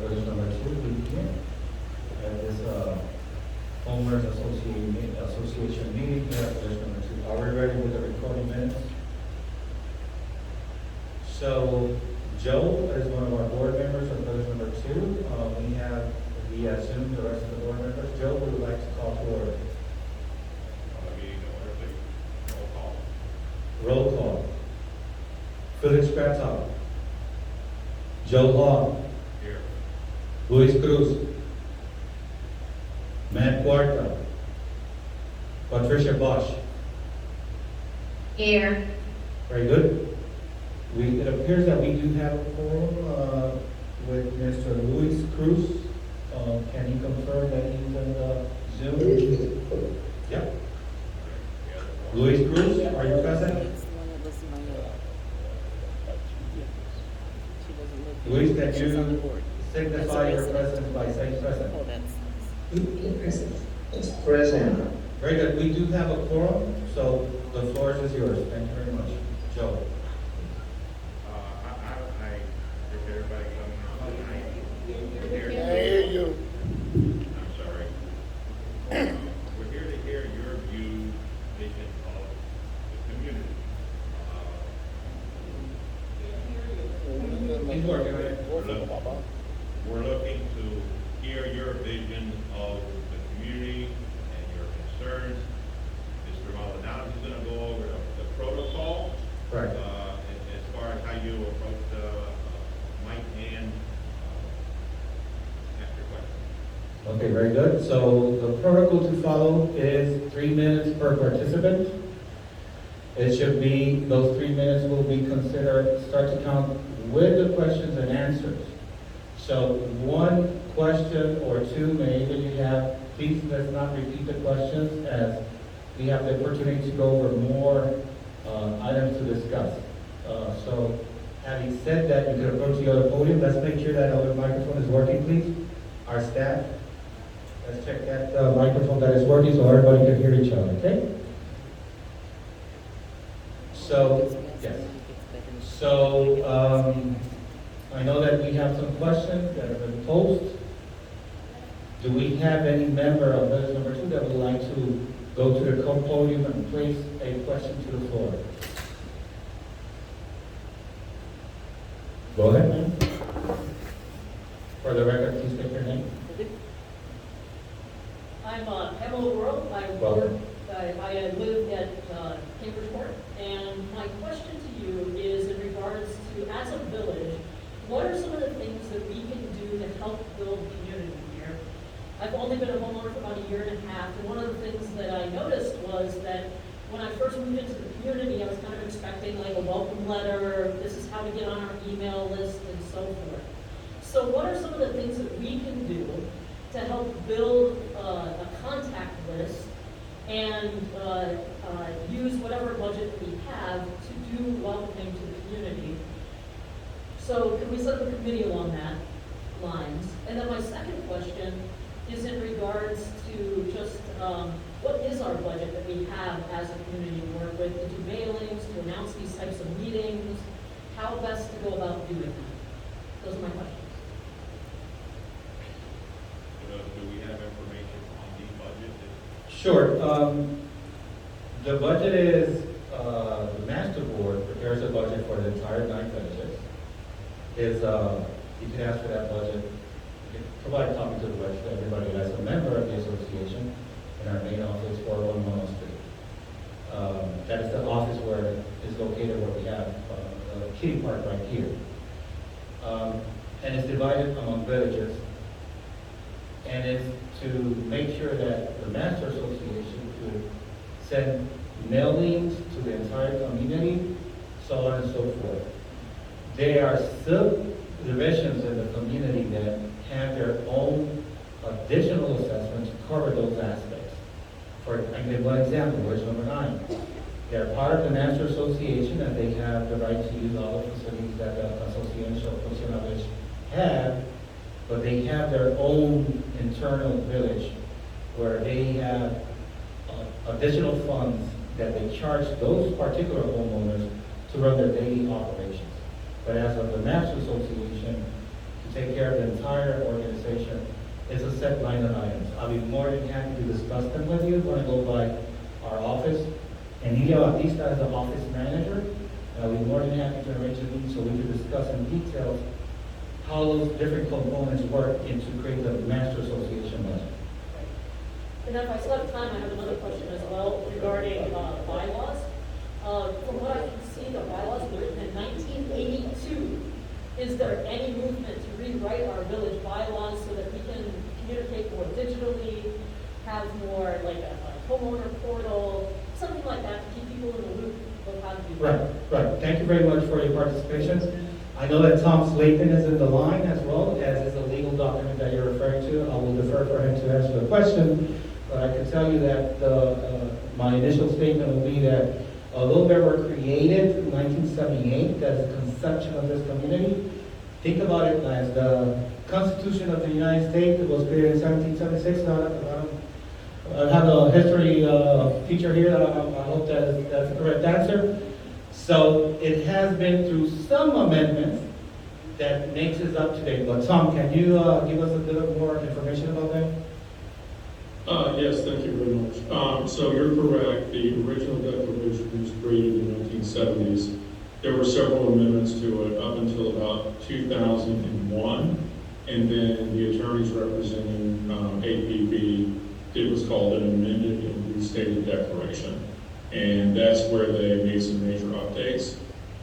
village number 2, we begin at this homeowners association meeting here at village number 2. Are we ready with the recording minutes? So Joe is one of our board members of village number 2. We have via Zoom the rest of the board members. Joe, we would like to call to order. Roll call. Felix Bertal. Joe Law. Here. Luis Cruz. Matt Cuarta. Patricia Bosch. Here. Very good. It appears that we do have a quorum with Mr. Luis Cruz. Can you confirm that he's in the Zoom? Yep. Luis Cruz, are you present? Luis, can you signify your presence by saying present? It's present. Very good. We do have a quorum, so the floor is yours. Thank you very much. Joe. If everybody coming out, I hear you. I'm sorry. We're here to hear your view, vision of the community. He's working on it. We're looking to hear your vision of the community and your concerns. Mr. Maldonado is going to go over the protocol. Right. As far as how you approach the mic and ask your question. Okay, very good. So the protocol to follow is 3 minutes per participant. It should be, those 3 minutes will be considered, start to count with the questions and answers. So one question or two may even you have, please let's not repeat the questions as we have the opportunity to go over more items to discuss. So having said that, you can approach the other podium. Let's make sure that other microphone is working, please. Our staff, let's check that microphone that is working so everybody can hear each other, okay? So, yes. So, I know that we have some questions that have been posed. Do we have any member of village number 2 that would like to go to the podium and place a question to the floor? Go ahead, ma'am. For the record, please state your name. I'm Pamela Worrell. Welcome. I live at Cambridgeport, and my question to you is in regards to, as a village, what are some of the things that we can do to help build community here? I've only been a homeowner for about a year and a half, and one of the things that I noticed was that when I first moved into the community, I was kind of expecting like a welcome letter, this is how to get on our email list, and so forth. So what are some of the things that we can do to help build a contact list and use whatever budget we have to do welcoming to the community? So can we set up a committee along that lines? And then my second question is in regards to just what is our budget that we have as a community to work with, to do mailings, to announce these types of meetings, how best to go about doing that? Those are my questions. Do we have information on the budget? Sure. The budget is, the master board prepares a budget for the entire 9 villages. You can ask for that budget. You can provide a copy to the budget to everybody that's a member of the association in our main office, 411 Street. That is the office where it is located, where we have the kitty park right here. And it's divided among villages. And it's to make sure that the master association could send mailings to the entire community, so on and so forth. There are subdivisions in the community that have their own additional assessment to cover those aspects. I give one example, village number 9. They're part of the master association and they have the right to use all the facilities that the associaciones have, but they have their own internal village where they have additional funds that they charge those particular homeowners to run their daily operations. But as of the master association, to take care care of the entire organization. It's a set line of items. I'll be more than happy to discuss them with you when I go by our office. And Emilio Batista is the office manager. I'll be more than happy to arrange a meeting so we can discuss in detail how those different components work into create the master association budget. And if I still have time, I have another question as well regarding bylaws. From what I can see, the bylaws were written in 1982. Is there any movement to rewrite our village bylaws so that we can communicate more digitally, have more like a homeowner portal, something like that to keep people in the loop of how to do that? Right. Thank you very much for your participation. I know that Tom Slayton is in the line as well, as is the legal document that you're referring to. I will defer for him to answer the question, but I can tell you that my initial statement will be that although they were created in 1978 as a conception of this community, think about it as the Constitution of the United States. It was created in 1776. I have a history teacher here. I hope that's the correct answer. So it has been through some amendments that makes it up to date. But Tom, can you give us a bit more information about that? Yes, thank you very much. So you're correct. The original declaration was created in the 1970s. There were several amendments to it up until about 2001, and then the attorneys representing APB did what's called an amended and restated declaration. And that's where they made some major updates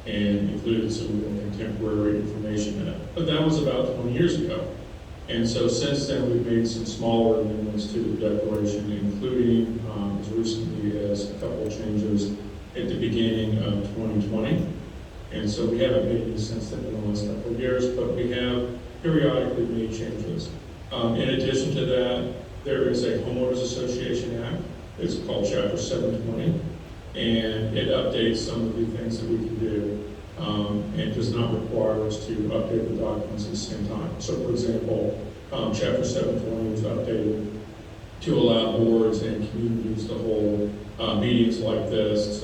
and included some more contemporary information in it. But that was about 20 years ago. And so since then, we've made some smaller amendments to the declaration, including as recently as a couple of changes at the beginning of 2020. And so we haven't made any since then in the last couple of years, but we have periodically made changes. In addition to that, there is a Homeowners Association Act. It's called Chapter 720, and it updates some of the things that we can do. And does not require us to update the documents at the same time. So for example, Chapter 720 was updated to allow boards and communities to hold meetings like this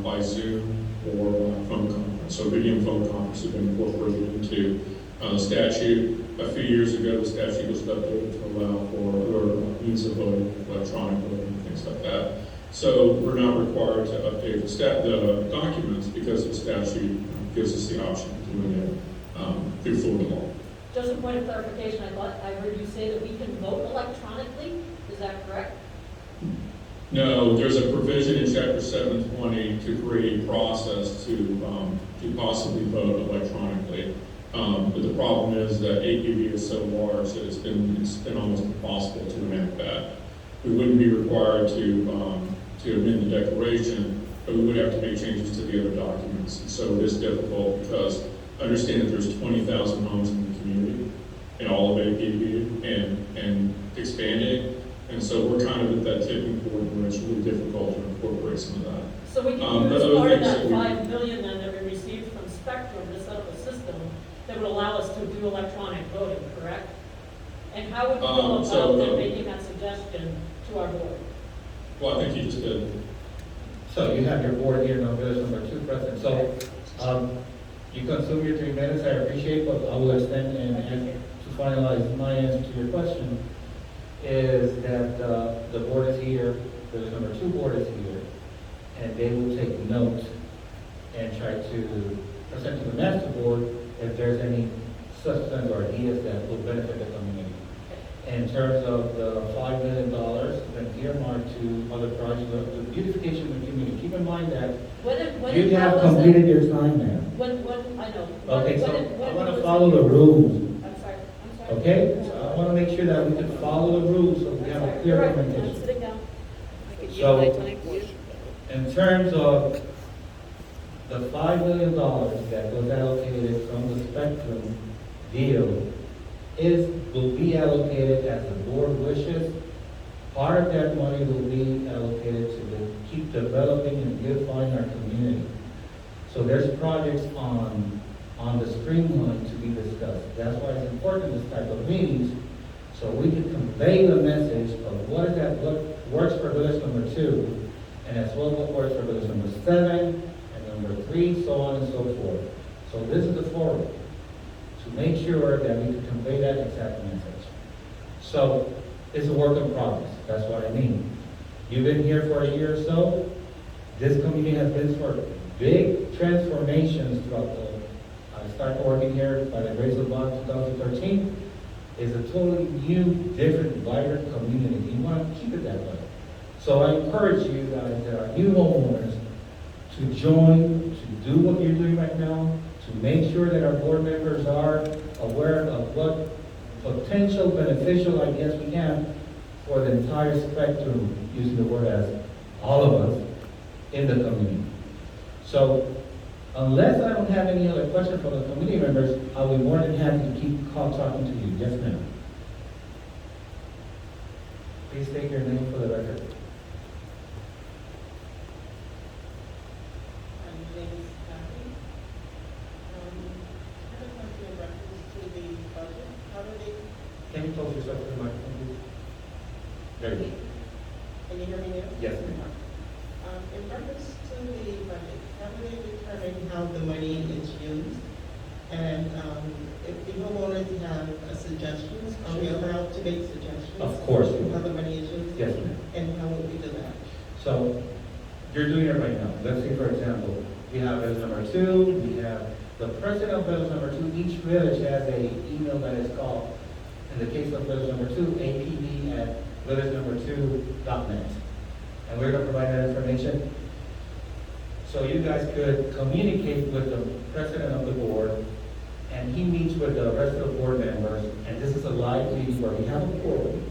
by Zoom or phone conference. So video and phone conference have been incorporated into the statute. A few years ago, the statute was updated to allow for means of voting, electronic voting, and things like that. So we're not required to update the documents because the statute gives us the option of doing it through Florida law. Just a point of clarification, I heard you say that we can vote electronically, is that correct? No, there's a provision in Chapter 720 to create a process to possibly vote electronically. But the problem is that APB is so large that it's been almost impossible to enact that. We wouldn't be required to amend the declaration, but we would have to make changes to the other documents. So it is difficult because understand that there's 20,000 homes in the community in all of APB and expanding. And so we're kind of at that tipping point where it's really difficult to incorporate some of that. So we can use part of that $5 million then that we received from Spectrum to set up a system that would allow us to do electronic voting, correct? And how would we go about making that suggestion to our board? Well, I think you just did. So you have your board here, now village number 2 president. So you consume your 3 minutes, I appreciate, but I will extend and to finalize my answer to your question is that the board is here, village number 2 board is here, and they will take note and try to present to the master board if there's any substance or ideas that will benefit the community. In terms of the $5 million been earmarked to other projects, the beautification of the community. Keep in mind that you have completed your time now. I know. Okay, so I want to follow the rules. I'm sorry. Okay, so I want to make sure that we can follow the rules so we have a clear I'm implementation. sitting down. So, in terms of the $5 million that was allocated from the Spectrum deal will be allocated as the board wishes. Part of that money will be allocated to keep developing and beautifying our community. So there's projects on the streamline to be discussed. That's why it's important this type of meetings, so we can convey the message of what works for village number 2, and as well what works for village number 7, and number 3, so on and so forth. So this is the forum. to make sure that we can convey that exact message. So it's a work in progress. That's what I mean. You've been here for a year or so. This community has been through big transformations throughout the, I started working here by the grace of God in 2013. It's a totally new, different, vibrant community. You want to keep it that way. So I encourage you guys that are new homeowners to join, to do what you're doing right now, to make sure that our board members are aware of what potential beneficial ideas we have for the entire spectrum, using the word as all of us in the community. So unless I don't have any other questions from the committee members, I'll be more than happy to keep talking to you. Yes, ma'am. Please state your name for the record. My name is Kathy. I have a question in reference to the budget. How do they, Can you close yourself to the microphone, please? Very good. can you hear me now? Yes, ma'am. In reference to the budget, how do they determine how the money is used? And if the homeowners have suggestions, are we allowed to make suggestions? Of course. How the money is used? Yes, ma'am. And how would we do that? So you're doing it right now. Let's say, for example, we have village number 2, we have the president of village number 2. Each village has a email that is called, in the case of village number 2, apd@villagenumber2.net. And we're going to provide that information. So you guys could communicate with the president of the board, and he meets with the rest of the board members, and this is a live meeting where we have a forum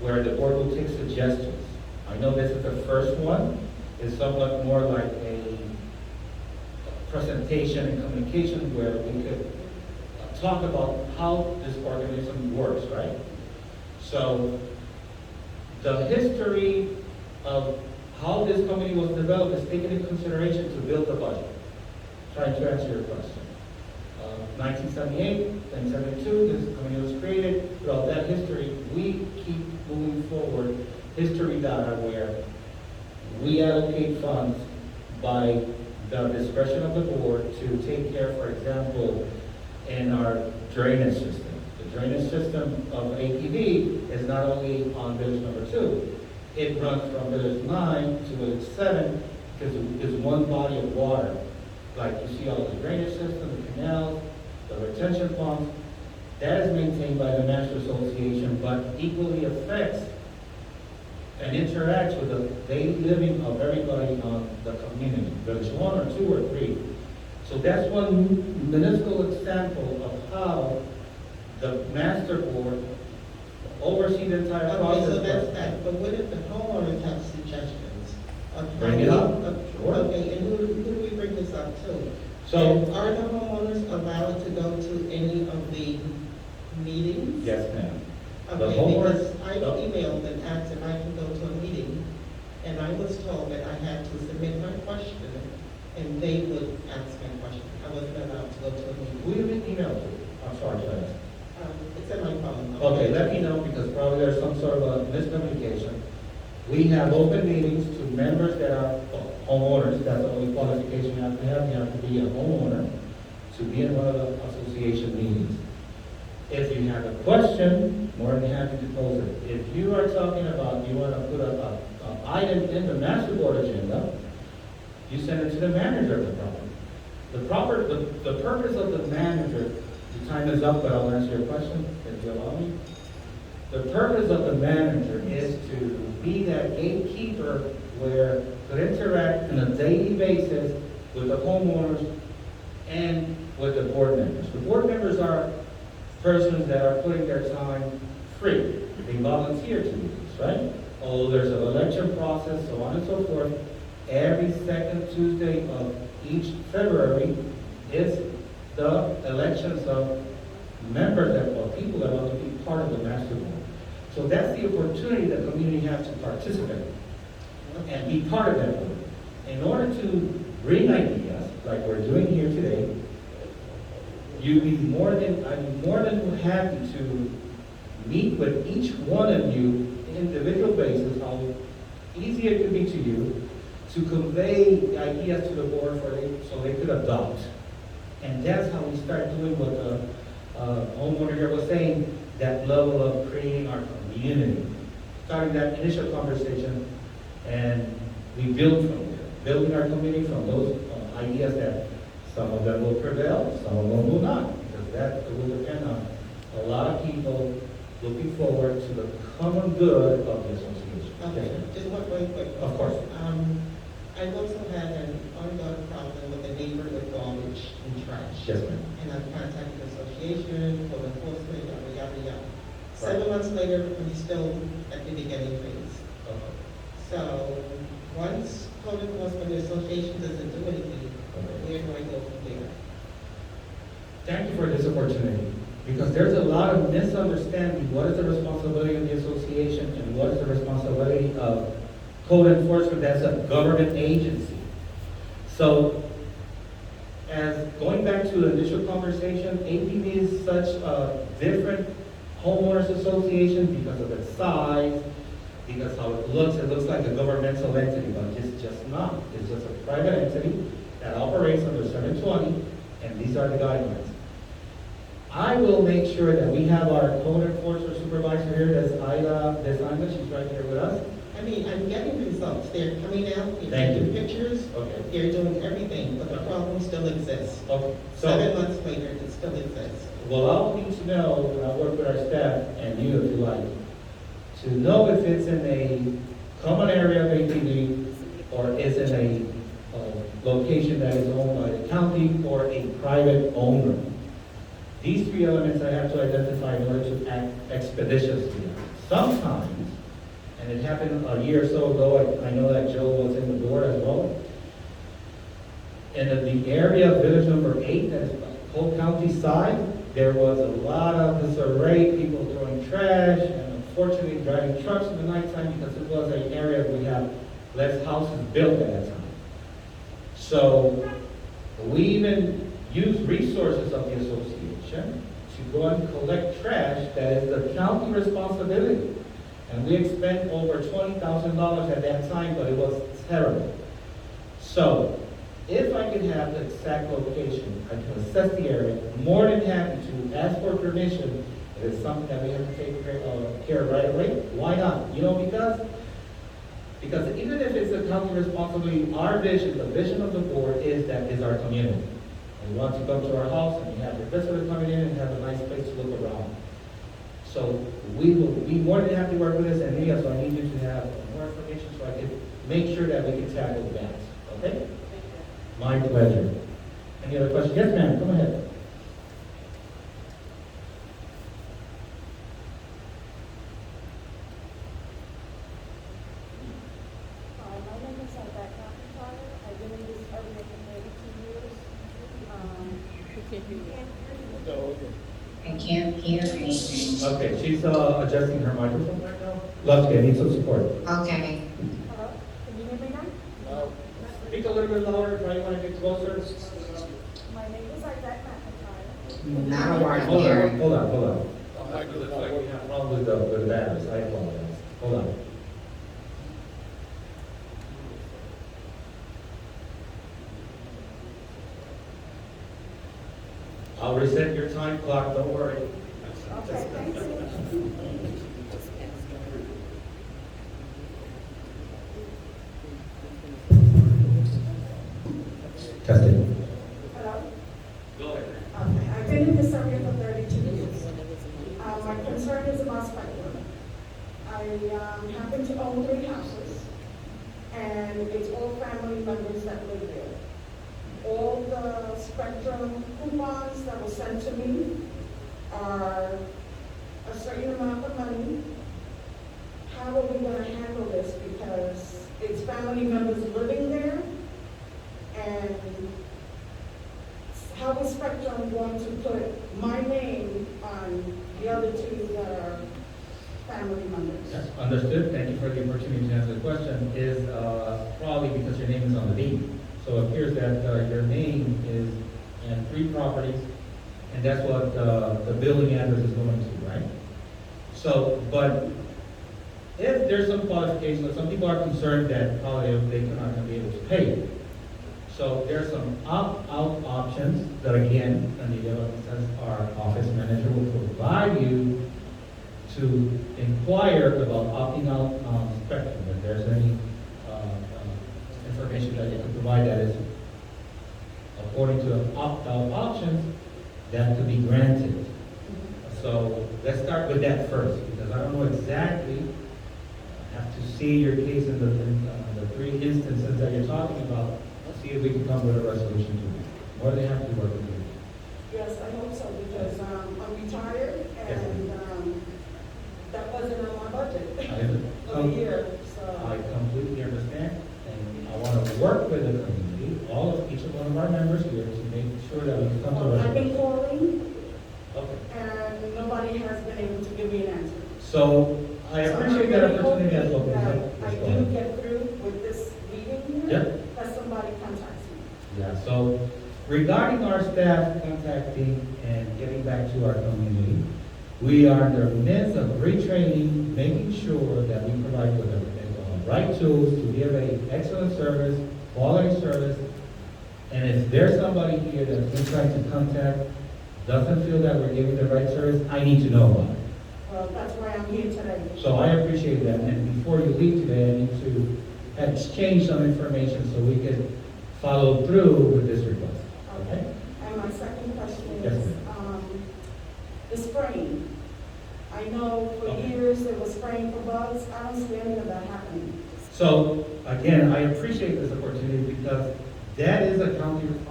where the board will take suggestions. I know this is the first one. It's somewhat more like a presentation and communication where we could talk about how this organism works, right? So the history of how this committee was developed is taken into consideration to build the budget. Trying to answer your question. 1978, 1972, this committee was created. Throughout that history, we keep moving forward history data where we allocate funds by the discretion of the board to take care, for example, in our drainage system. The drainage system of APD is not only on village number 2, it runs from village 9 to village 7 because it's one body of water. Like you see all the drainage system, the canals, the retention ponds, that is maintained by the Master Association, but equally affects and interacts with the daily living of everybody on the community, village 1 or 2 or 3. So that's one minuscule example of how the master board oversees the entire Okay, process. so that's that. But what if the homeowners have suggestions? Of how Bring it up. Sure. Okay, and who do we bring this up to? So, And are the homeowners allowed to go to any of the meetings? yes, ma'am. The Okay, homeowners- because I emailed and asked if I can go to a meeting, and I was told that I had to submit my question, and they would ask my question. I wasn't allowed to go to a meeting. Who you been emailed to? I'm sorry to ask. It's in my phone. Okay, let me know, because probably there's some sort of a miscommunication. We have open meetings to members that are homeowners. That's the only qualification you have to have. You have to be a homeowner to be in one of the association meetings. If you have a question, more than happy to pose it. If you are talking about, you want to put a item in the master board agenda, you send it to the manager of the property. The purpose of the manager, the time is up, but I'll answer your question, if you allow me. The purpose of the manager is to be that gatekeeper where could interact on a daily basis with the homeowners and with the board members. The board members are persons that are putting their time free. They volunteer to do this, right? Although there's an election process, so on and so forth, every second Tuesday of each February is the elections of members that, or people that want to be part of the master board. So that's the opportunity the community has to participate and be part of that board. In order to bring ideas, like we're doing here today, I'd be more than happy to meet with each one of you individual basis, how easy it could be to you, to convey the ideas to the board so they could adopt. And that's how we start doing what homeowner here was saying, that level of creating our community. Starting that initial conversation, and we build from there, building our community from those ideas that some of them will prevail, some of them will not, because that will depend on a lot of people looking forward to the common good of the association. Okay, Yes, just one very quick. Of course. I've also had an ongoing problem with a neighbor with garbage and trash. Yes, ma'am. And I've contacted the association, code enforcement, yada, yada, yada. 7 months later, we're still at the beginning phase. Okay. So, once code enforcement, the association doesn't do anything, Okay. where do I go from there? Thank you for this opportunity, because there's a lot of misunderstanding. What is the responsibility of the association and what is the responsibility of code enforcement? That's a government agency. So, as going back to the initial conversation, APB is such a different homeowners association because of its size, because how it looks like a governmental entity, but it's just not. It's just a private entity that operates under 720, and these are the guidelines. I will make sure that we have our code enforcer supervisor here, that's Ida, she's right here with us. I mean, I'm getting results. They're coming out, they're Thank taking you. pictures, Okay. they're doing everything, but the problem still exists. Okay. 7 So, months later, it still exists. well, I'll need to know, and I'll work with our staff and you if you like, to know if it's in a common area of APD or is in a location that is owned by the county or a private owner. These three elements I have to identify in order to act expeditiously. Sometimes, and it happened a year or so ago, I know that Joe was in the board as well. In the area of village number 8, that is Polk County side, there was a lot of disarray, people throwing trash, and unfortunately driving trucks in the nighttime because it was an area we have less houses built at that time. So we even use resources of the association to go and collect trash that is the county responsibility. And we expend over $20,000 at that time, but it was terrible. So if I can have the exact location, I can assess the area, I'm more than happy to ask for permission. If it's something that we have to take care of right away, why not? You know, because even if it's a county responsibility, our vision, the vision of the board is our community. We want to come to our house and we have the visitors coming in and have a nice place to look around. So we will be more than happy to work with this, and Mia, so I need you to have more information so I can make sure that we can tackle that, okay? My pleasure. Any other questions? Yes, ma'am, come ahead. My name is Rebecca McIntyre. I've been in this area for 32 years. I can't hear anything. Okay, she's adjusting her microphone right now. Love to, I need some support. Okay. Hello, can you hear me now? Speak a little bit louder, try to want to get closer. My name is Rebecca McIntyre. Now I Hold hear. on. We have a problem with the batteries, I apologize. Hold on. I'll reset your time clock, don't worry. Okay, thank you. Testing. Hello? Go ahead. Okay, I've been in this area for 32 years. My concern is about spectrum. I happen to own 3 houses, and it's all family members that live there. All the spectrum coupons that were sent to me are a certain amount of money. How are we gonna handle this? Because it's family members living there, and how is Spectrum going to put my name on the other 2 that are family members? Yes, understood. Thank you for the opportunity to answer the question. Is probably because your name is on the deed. So it appears that your name is in 3 properties, and that's what the billing address is going to, right? So, but if there's some qualifications, some people are concerned that probably they cannot be able to pay. So there's some opt-out options that again, Anita, as our office manager will provide you to inquire about opting out on spectrum. If there's any information that you can provide that is according to the opt-out options, that could be granted. So let's start with that first, because I don't know exactly, I have to see your case in the three instances that you're talking about, see if we can come with a resolution to it. More than happy to work with you. Yes, I hope so, because I'm retired and that wasn't on my budget of the year, I so. completely understand, and I want to work with the community, each one of our members here, to make sure that we come to a I've been resolution. calling Okay. and nobody has been able to give me an answer. So I appreciate that opportunity as well. That Yes, I go do ahead. get through with this meeting Yep. here, that somebody contacts me. Yeah, so regarding our staff contacting and getting back to our community, we are in the midst of retraining, making sure that we provide with the right tools to give a excellent service, quality service. And if there's somebody here that's been trying to contact, doesn't feel that we're giving the right service, I need to know about it. Well, that's why I'm here today. So I appreciate that, and before you leave today, I need to exchange some information so we can follow through with this request. Okay. And my second question Yes, is, ma'am. the spraying. I know for Okay. years it was spraying for bugs. I don't see any of that happening. So, again, I appreciate this opportunity because that is a county responsibility.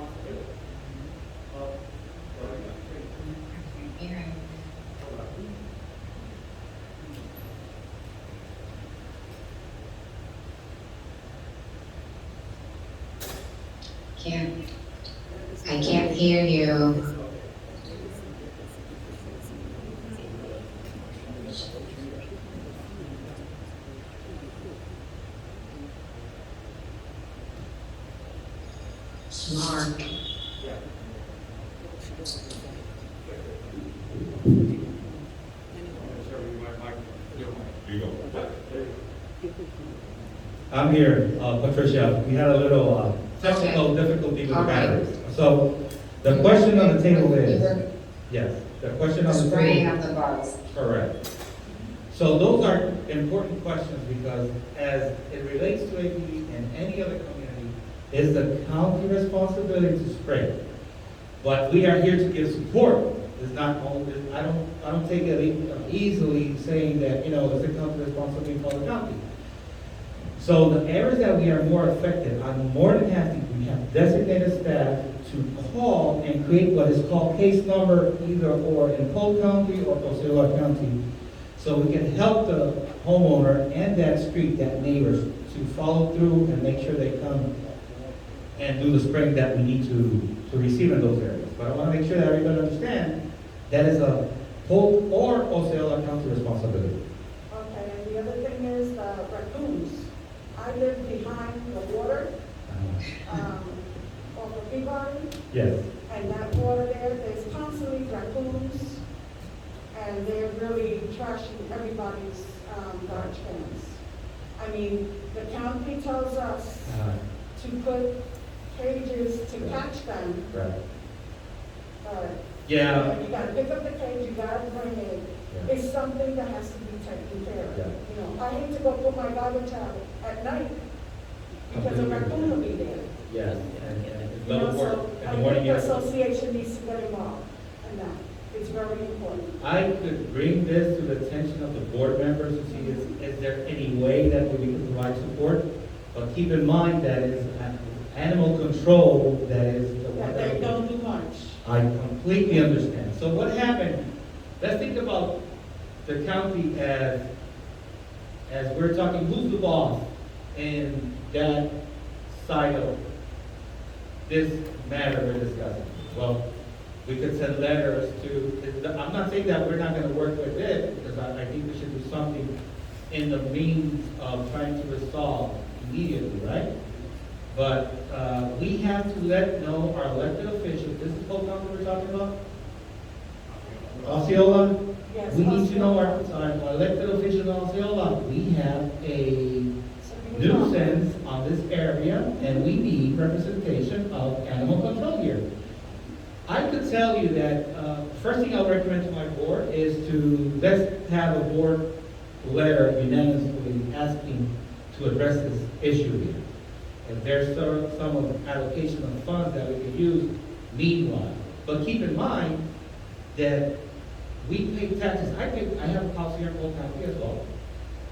I can't hear you. Mark. You go. I'm here, Patricia. We had a little technical difficulty with the All right. batteries. So, the question on the table is, yes, the question on the Spraying table. of the bugs. Correct. So those are important questions because as it relates to APD and any other community, it's the county responsibility to spray. But we are here to give support. It's not only, I don't take it easily saying that, it's a county responsibility for the county. So the areas that we are more affected, I'm more than happy, we have designated staff to call and create what is called case number either or in Polk County or Osceola County. So we can help the homeowner and that street, that neighbors, to follow through and make sure they come and do the spraying that we need to receive in those areas. But I want to make sure that everybody understands that is a Polk or Osceola County responsibility. Okay, and the other thing is raccoons. I live behind the water, off of Peabody, Yes. and that water there's constantly raccoons, and they're really trashing everybody's garbage cans. I mean, the county tells us to put cages to catch them, Right. but Yeah. you gotta pick up the cage, you gotta bring it. Yeah. It's something that has to be taken care of. Yeah. I hate to go put my garbage out at night because a raccoon will be there. Yes, and So in I the think morning, the association needs to get involved in that. It's very important. I could bring this to the attention of the board members to see is there any way that we can provide support? But keep in mind that it's animal control that is the one That they that. don't do much. I completely understand. So what happened, let's think about the county as we're talking, who's the boss in that side of this matter we're discussing? Well, we could send letters to, I'm not saying that we're not gonna work with it, because I think we should do something in the means of trying to resolve immediately, right? But, we have to know our elected officials, this is Polk County we're talking about? Osceola? Yes. We need to know our elected officials in Osceola. We have a So you know. nuisance on this area, and we need representation of animal control here. I could tell you that, first thing I'll recommend to my board is to, let's have a board letter unanimously asking to address this issue here. If there's some of allocation of funds that we could use meanwhile. But keep in mind that we pay taxes. I have a house here in Polk County as well.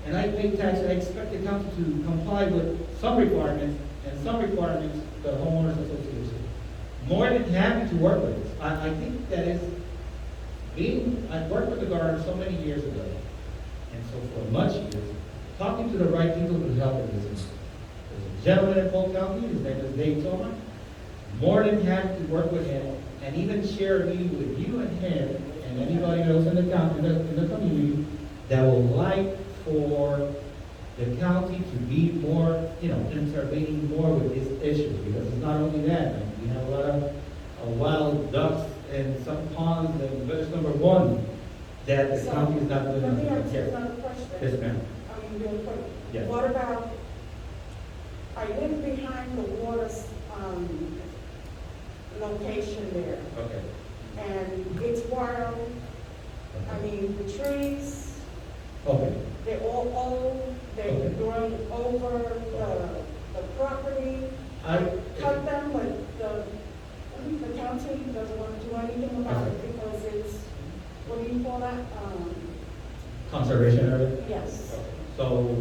And I pay taxes. I expect the county to comply with some requirements, and some requirements the homeowners association. More than happy to work with this. I think that is I've worked with the garden so many years ago, and so for much years, talking to the right people who help in this. There's a gentleman in Polk County, his name is Dave Toma. More than happy to work with him, and even share a meeting with you and him, and anybody else in the county, in the community, that would like for the county to be more, intervening more with these issues, because it's not only that, we have a lot of wild ducks and some ponds and village number 1 that the So, county is not doing. Let me ask you Yes. another question. Yes, ma'am. Real quick. Yes. What about, I live behind the water, location there, Okay. and it's wild. I mean, the trees, Okay. they're all old, they're Okay. growing over the property. I cut them, but the county doesn't want to do anything about it because it's, what do you call that? Conservation area? Yes. So,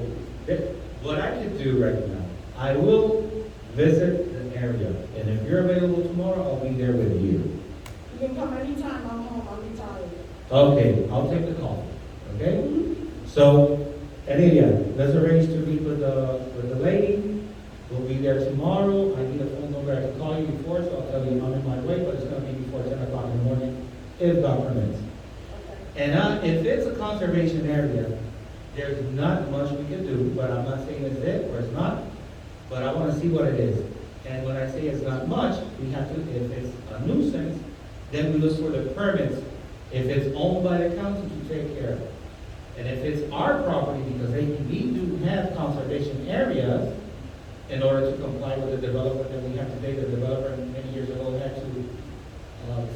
what I could do right now, I will visit the area, and if you're available tomorrow, I'll be there with you. You can come anytime, I'm home, I'm retired. Okay, I'll take the call, okay? So, let's arrange to meet with the lady. We'll be there tomorrow. I need a phone number. I can call you before, so I'll tell you I'm in my way, but it's gonna be before 10 o'clock in the morning, if God permits. Okay. And if it's a conservation area, there's not much we can do, but I'm not saying it's it or it's not, but I wanna see what it is. And when I say it's not much, we have to, if it's a nuisance, then we look for the permits, if it's owned by the county to take care of it. And if it's our property, because we do have conservation areas, in order to comply with the development that we have today, the developer many years ago had to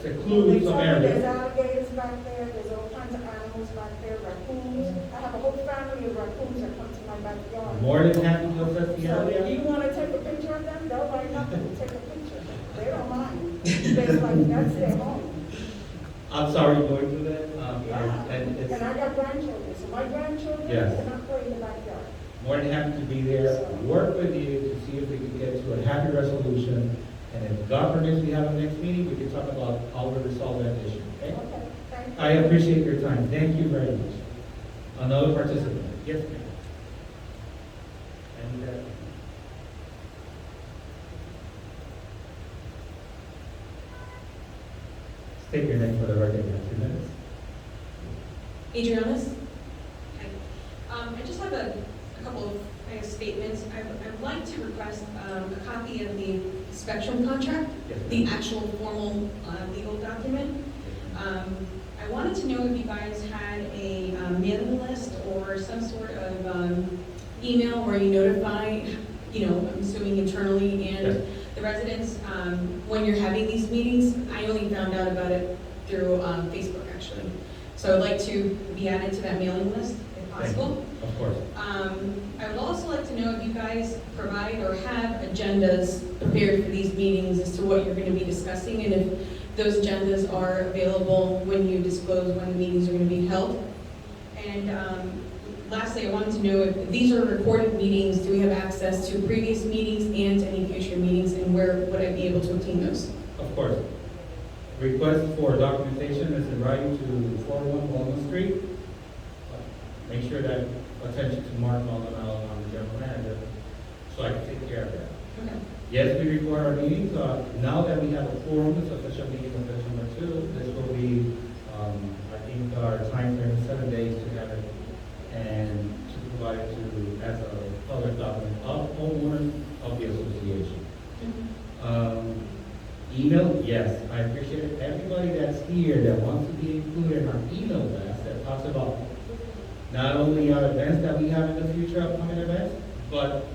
seclude some There's areas. alligators back there, there's all kinds of animals back there, raccoons. I have a whole family of raccoons that come to my backyard. More than happy to assess the So if area. you wanna take a picture of them, they'll write nothing to take a picture. They don't mind. They're like, that's their home. I'm sorry going through that. Yeah. And it's And I got grandchildren, so my grandchildren, Yes. they're not playing in the backyard. more than happy to be there, work with you to see if we can get to a happy resolution. And if God permits, we have a next meeting, we can talk about how we resolve that issue, okay? Okay, thank you. I appreciate your time. Thank you very much. Another participant. Yes, ma'am. And, state your name for the record, you have 2 minutes. Adriana's. Okay. I just have a couple of statements. I'd like to request a copy of the spectrum contract, Yes, the ma'am. actual formal legal document. I wanted to know if you guys had a mailing list or some sort of email where you notify, I'm assuming internally Yes. and the residents when you're having these meetings. I only found out about it through Facebook, actually. So I'd like to be added to that mailing list, if Thank you. possible. Of course. I would also like to know if you guys provide or have agendas prepared for these meetings as to what you're going to be discussing, and if those agendas are available when you disclose when the meetings are going to be held. And lastly, I wanted to know if these are recorded meetings, do we have access to previous meetings and to any future meetings, and where would I be able to obtain those? Of course. Request for documentation is in writing to 41 Walnut Street. Make sure that attention to Mark Maldonado, I'm the general manager, so I can take care of that. Okay. Yes, we record our meetings. Now that we have a quorum, it's official meeting of village number 2. This will be, I think, our time frame is 7 days to have it and to provide it to as a public document of homeowners of the association. Email, yes, I appreciate it. Everybody that's here that wants to be included in our email list that talks about not only our events that we have in the future, upcoming events, but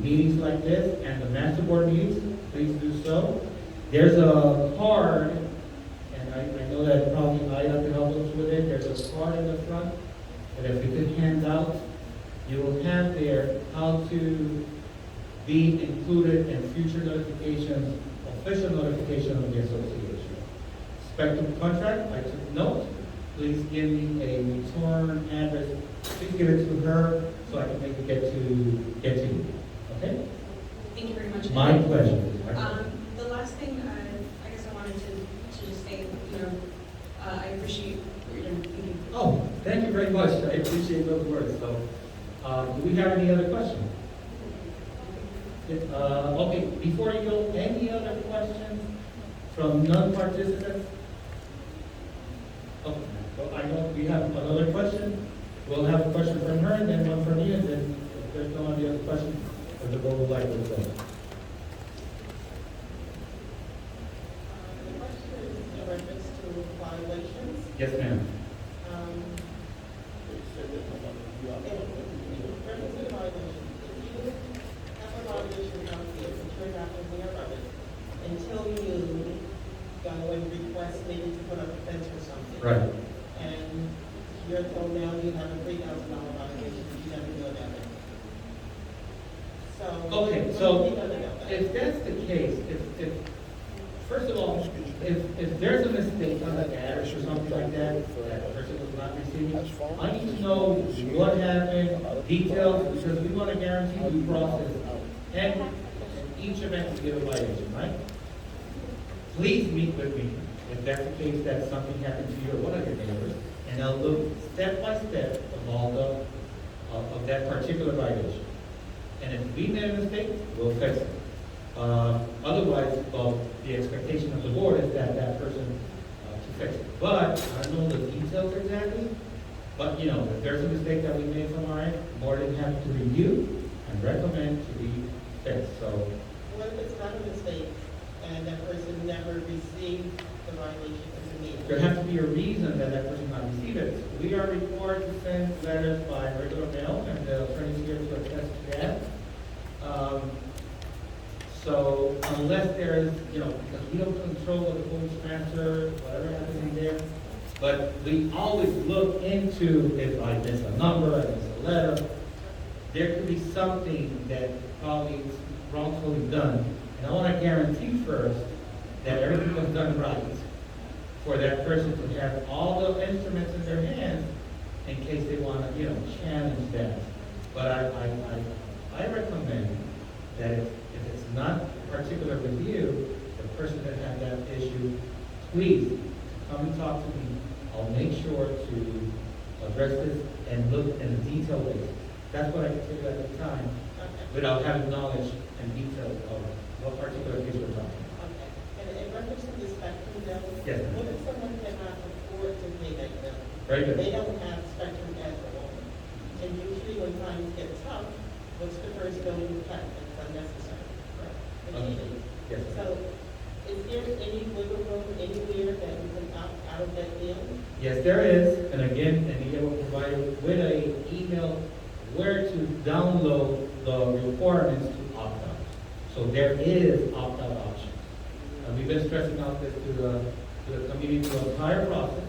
meetings like this and the master board meetings, please do so. There's a card, and I know that probably Ida can help us with it. There's a card in the front that if you could hand out, you will have there how to be included in future notifications, official notification of the association. Spectrum contract, I took note. Please give me a return address. Please give it to her so I can make it get to you. Okay? Thank you very much. My pleasure. The last thing, I guess I wanted to just say, I appreciate what you're doing. Thank you. Oh, thank you very much. I appreciate those words. So, do we have any other questions? Okay, before you go, any other questions from non-participants? Okay, well, I know we have another question. We'll have a question from her and then one from you, and then if there's no other questions, the board would like to go. The question is in reference to violations. Yes, ma'am. In reference to the violation, if you have a violation out here, but you're not aware of it, until you go and request maybe to put up a fence or something. Right. And you're told now you have a $3,000 violation, you never know about it. So. Okay, what so have you done about that? if that's the case, if first of all, if there's a mistake on the address or something like that, that the person was not receiving, I need to know what happened, details, because we want to guarantee due process. And each event we give a violation, right? Please meet with me if that's the case that something happened to you or one of your neighbors, and I'll look step by step of all of that particular violation. And if we made a mistake, we'll fix it. Otherwise, well, the expectation of the board is that that person to fix it. But I don't know the details exactly. But if there's a mistake that we made from our end, board didn't have to review and recommend to be fixed. So What if it's not a mistake and that person never received the violation in the meeting? there has to be a reason that that person not received it. We are required to send letters by regular mail, and the attorney's here to attest to that. So unless there is, because we don't control what the postmaster, whatever happens in there, but we always look into if I miss a number, I miss a letter, there could be something that probably is wrongfully done. And I want to guarantee first that everything was done right for that person to have all the instruments in their hands in case they want to, challenge that. But I recommend that if it's not particular with you, the person that had that issue, please come and talk to me. I'll make sure to address this and look in a detailed basis. That's what I can tell you at the time, without having knowledge and detail of what particular case we're talking about. Okay. And in reference to the spectrum bill, Yes, ma'am. what if someone cannot afford to pay that bill? Very good. They don't have spectrum at the moment. And usually when times get tough, what's the first bill you cut that's unnecessary? The TV. Yes. So is there any wiggle room anywhere that you can opt out of that deal? Yes, there is, and again, Anita will provide you with an email where to download the requirements to opt out. So there is opt-out options. And we've been stressing out this to the community through the entire process.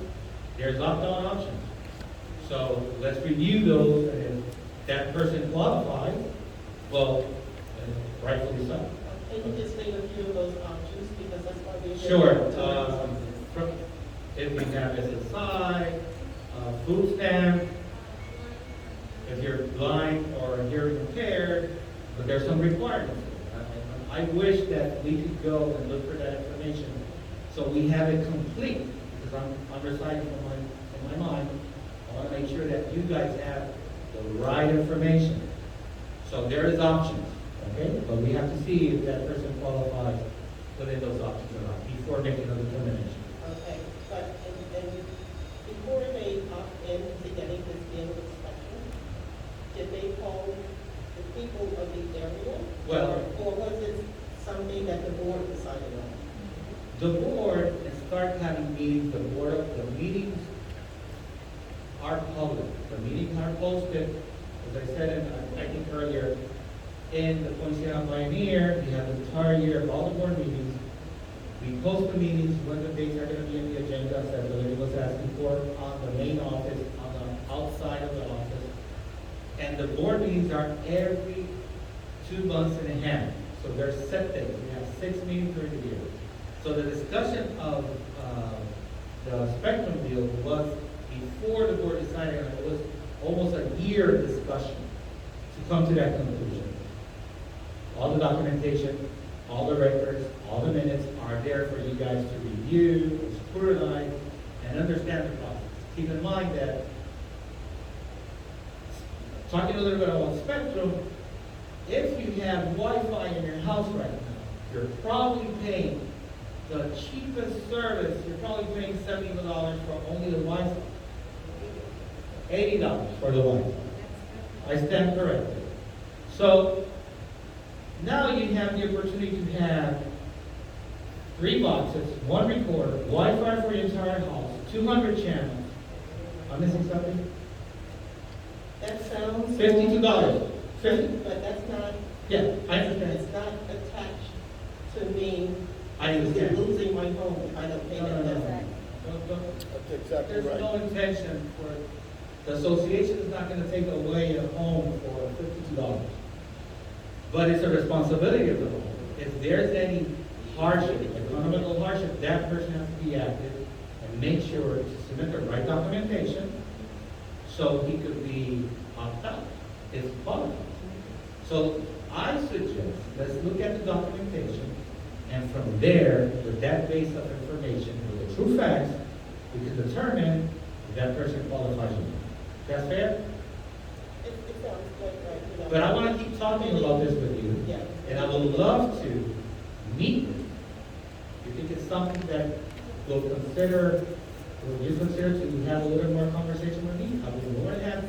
There's opt-out options. So let's review those, and if that person qualifies, well, rightfully so. Can you just name a few of those options, because that's why we're here. Sure. If we have SSI, food stamp, if you're blind or hearing impaired, but there's some requirements. I wish that we could go and look for that information so we have it complete, because I'm reciting from my mind. I want to make sure that you guys have the right information. So there is options, okay? But we have to see if that person qualifies within those options or not before making a determination. Okay, but, and before they opt in to getting this deal with Spectrum, did they call the people of the area? Well- Or was it something that the board decided on? The board, and start having meetings, the meetings are public. The meetings are posted, as I said, I think earlier, in the Poinciana Pioneer, we have the entire year of all the board meetings. We post the meetings, when the dates are gonna be in the agenda, as the lady was asking for, on the main office, on the outside of the office. And the board meetings are every 2 months and a half, so they're set dates. We have 6 meetings during the year. So the discussion of the spectrum deal was before the board decided, and it was almost a year discussion to come to that conclusion. All the documentation, all the records, all the minutes are there for you guys to review, scrutinize, and understand the process. Keep in mind that, talking a little bit about spectrum, if you have Wi-Fi in your house right now, you're probably paying the cheapest service, you're probably paying $70 for only the Wi-Fi. $80 for the Wi-Fi. I stand corrected. So, now you have the opportunity to have 3 boxes, 1 recorder, Wi-Fi for your entire house, 200 channels. I'm missing something? That sounds. $52. But that's not, Yeah, I understand. it's not attached to me I understand. losing my home if I don't pay that bill. That's exactly There's no right. intention for, the association is not gonna take away a home for $52. But it's a responsibility of the home. If there's any hardship, economical hardship, that person has to be active and make sure to submit the right documentation so he could be opt out if qualified. So I suggest, let's look at the documentation, and from there, with that base of information, with the true facts, we can determine if that person qualifies or not. That's fair? It sounds like, you know. But I want to keep talking about this with you, Yeah. and I would love to meet with you. You think it's something that will consider, will you consider to have a little more conversation with me? I would more than happy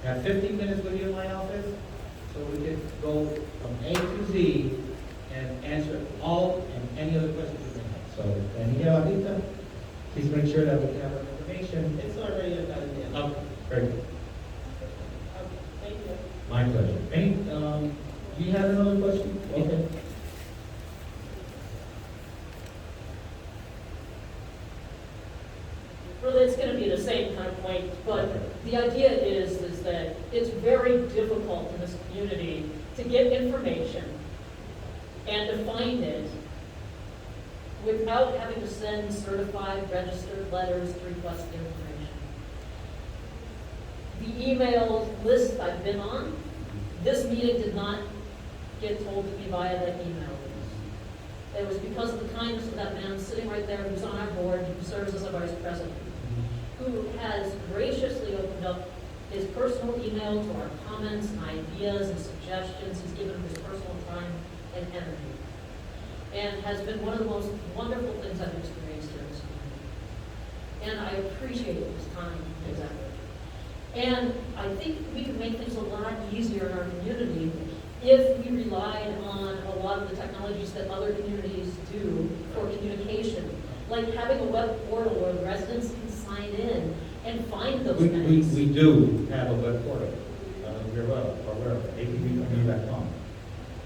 to have 15 minutes with you in my office, so we can go from A to Z and answer all and any other questions you may have. So, and Anita, please make sure that we have our information. It's already a done deal. Okay, very good. Okay, thank you. My pleasure. Any, do you have another question? Okay. Really, it's gonna be the same kind of point, but the idea is that it's very difficult in this community to get information and to find it without having to send certified, registered letters to request the information. The email list I've been on, this meeting did not get told to be via that email list. It was because of the kindness of that man sitting right there who's on our board, who serves as a vice president, who has graciously opened up his personal email to our comments and ideas and suggestions. He's given his personal time and energy. And has been one of the most wonderful things I've experienced here in this community. And I appreciate his time and his effort. And I think we could make things a lot easier in our community if we relied on a lot of the technologies that other communities do for communication. Like having a web portal where residents can sign in and find those things. We do have a web portal. We're aware of it, apvcommunity.com.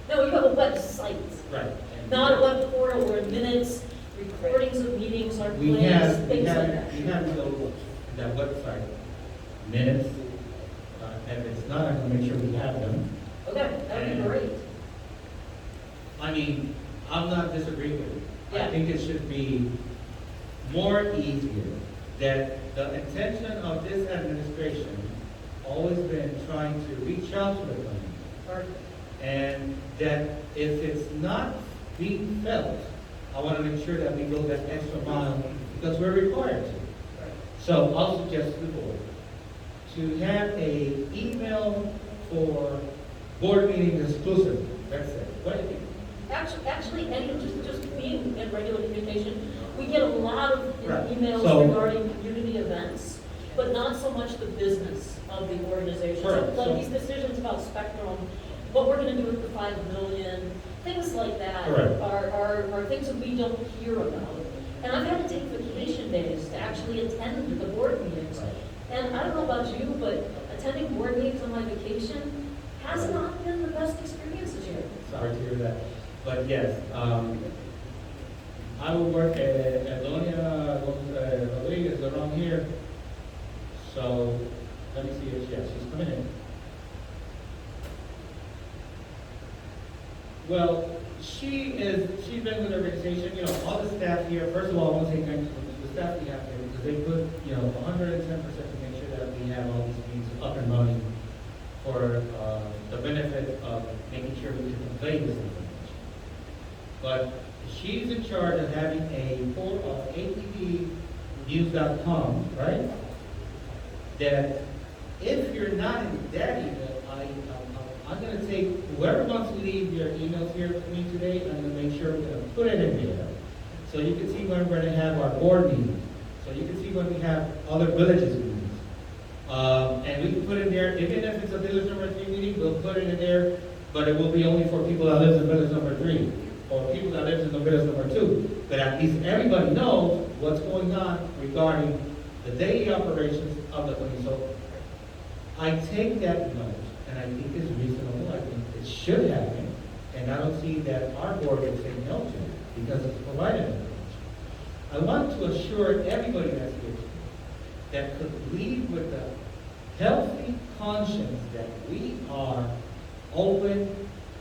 No, you have a website, Right. not a web portal where minutes, recordings of meetings are We placed, have, we things like have, that. we have those, that website, minutes, and if it's not, I'm gonna make sure we have them. Okay, that would be And- great. I mean, I'm not disagreeing with you. I Yeah. think it should be more easier, that the intention of this administration always been trying to reach out to the community. Perfect. And that if it's not being felt, I want to make sure that we go that extra mile because we're required to. So I'll suggest to the board to have a email for board meetings exclusively. That's it. What do you think? Actually, any, just being in regular communication, we get a lot of Right. emails So- regarding community events, but not so much the business of the organization. So, Correct. like So- these decisions about spectrum, what we're gonna do with the 5 million, things like that Correct. are things that we don't hear about. And I've had to take vacation days to actually attend the board meetings. Right. And I don't know about you, but attending board meetings on my vacation has not been the best experience this year. Sorry to hear that. But yes, I will work at Doña Rodriguez around here. So let me see if she's coming in. Well, she's been with the organization, all the staff here. First of all, I want to say thank you to the staff we have here because they put, 110% to make sure that we have all these things up and running for the benefit of making sure we can convey this information. But she's in charge of having a portal of ATVnews.com, right? That if you're not in that email, I'm going to take whoever wants to leave your emails here with me today, I'm going to make sure we're going to put it in there. So you can see when we're going to have our board meetings. So you can see when we have other villages meetings. And we can put it in there, even if it's a village number 3 meeting, we'll put it in there, but it will be only for people that live in village number 3 or people that live in the village number 2. But at least everybody knows what's going on regarding the daily operations of the company. So I take that note, and I think it's reasonable. I think it should happen, and I don't see that our board would say no to it because it's provided information. I want to assure everybody that's here that could leave with a healthy conscience that we are open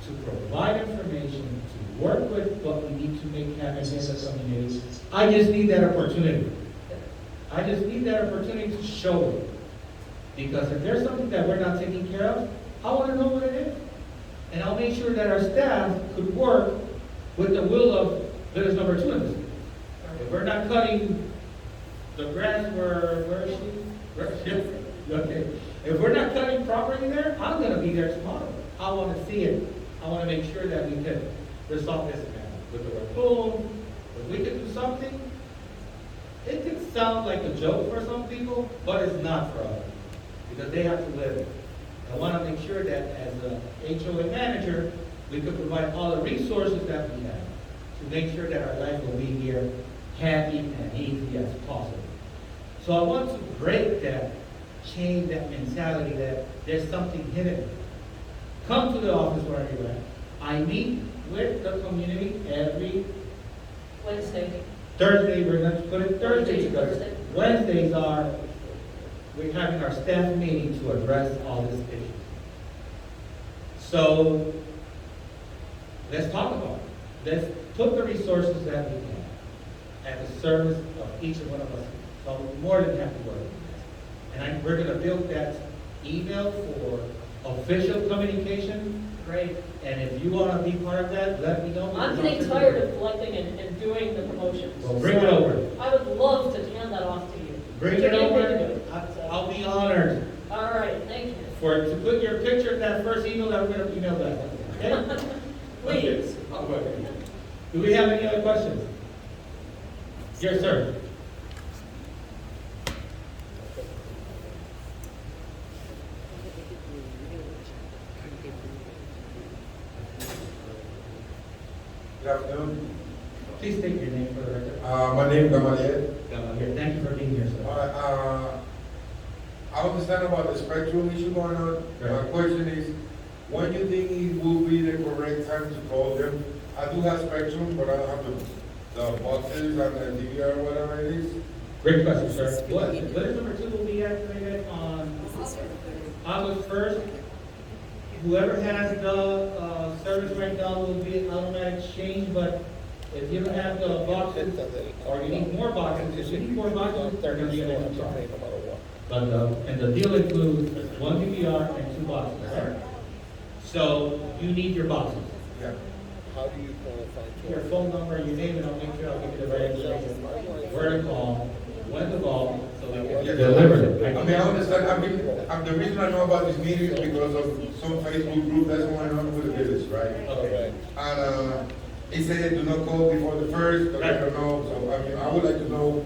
to provide information, to work with what we need to make happen in the community. I just need that opportunity. I just need that opportunity to show it. Because if there's something that we're not taking care of, I want to know what it is. And I'll make sure that our staff could work with the will of village number 2 in this. If we're not cutting the grass where is she? Okay. If we're not cutting properly there, I'm going to be there tomorrow. I want to see it. I want to make sure that we can resolve this now. With the raccoon, if we can do something, it can sound like a joke for some people, but it's not for others. Because they have to live it. I want to make sure that as a HOA manager, we can provide all the resources that we have to make sure that our life will be here happy and easy as possible. So I want to break that chain, that mentality that there's something hidden. Come to the office wherever you're at. I meet with the community every Wednesday. Thursday. We're going to put it Thursday because Thursday. Wednesdays are we're having our staff meeting to address all these issues. So let's talk about it. Let's put the resources that we have at the service of each and one of us. So I'm more than happy to work with this. And we're going to build that email for official communication. Great. And if you want to be part of that, let me know. I'm getting tired of collecting and doing the promotions. Well, bring it over. I would love to hand that off to you. Bring it over. I'll be honored. All right, thank you. To put your picture in that first email that we're going to email back. Okay? Please. Okay. Do we have any other questions? Yes, sir. Good afternoon. Please state your name for the record. My name is Gamaliel. Here. Thank you for being here, All sir. right, I understand about the spectrum issue going on. My Right. question is, when do you think it will be the correct time to call them? I do have spectrum, but I don't have the boxes and the DVR, whatever it is. Great question, sir. What, village number 2 will be activated on August 1st. Whoever has the service right now will be an automatic change, but if you don't have the boxes, or you need more boxes, if you need more boxes, they're going to be an extra charge. But, and the deal includes 1 DVR and 2 boxes, right? So you need your boxes. Yeah. How do you qualify? Your phone number, your name, and I'll make sure I'll give you the right information. Where to call, when to call, so they can deliver it. I mean, I understand, the reason I know about this meeting is because of some Facebook group that's going on with the village, right? Okay. And, it said do not call before the first, but I don't know, so I mean, I would like to know.